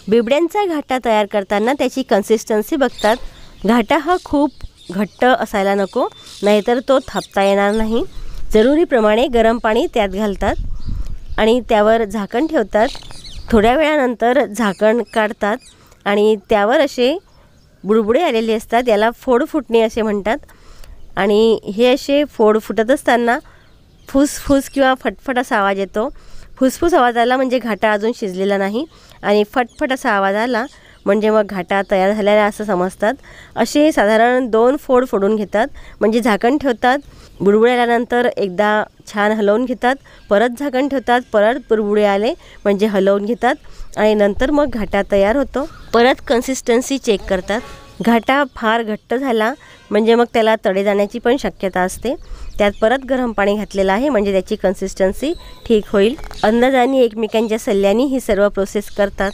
बिबड्यांचा घाटा तयार करताना त्याची कन्सिस्टन्सी बघतात. घाटा हा खूप घट्ट असायला नको, नाहीतर तो थापता येणार नाही. जरुरीप्रमाणे गरम पाणी त्यात घालतात आणि त्यावर झाकण ठेवतात. थोड्या वेळानंतर झाकण काढतात आणि त्यावर असे बुडबुडे आलेले असतात. याला फोड फुटणे असे म्हणतात. आणि हे असे फोड फुटत असताना फुसफुस किंवा फटफट असा आवाज येतो. फुसफुस आवाज आला म्हणजे घाटा अजून शिजलेला नाही आणि फटफट असा आवाज आला म्हणजे मग घाटा तयार झालेला असं समजतात. असे साधारण 2 फोड फोडून घेतात, म्हणजे झाकण ठेवतात. बुडबुडे आल्यानंतर एकदा छान हलवून घेतात, परत झाकण ठेवतात, परत बुडबुडे आले म्हणजे हलवून घेतात आणि नंतर मग घाटा तयार होतो. परत कन्सिस्टन्सी चेक करतात. घाटा फार घट्ट झाला म्हणजे मग त्याला तडे जाण्याची पण शक्यता असते. त्यात परत गरम पाणी घातलेलं आहे म्हणजे त्याची कन्सिस्टन्सी ठीक होईल. अंदाजाने एकमेकांच्या सल्ल्याने ही सर्व प्रोसेस करतात.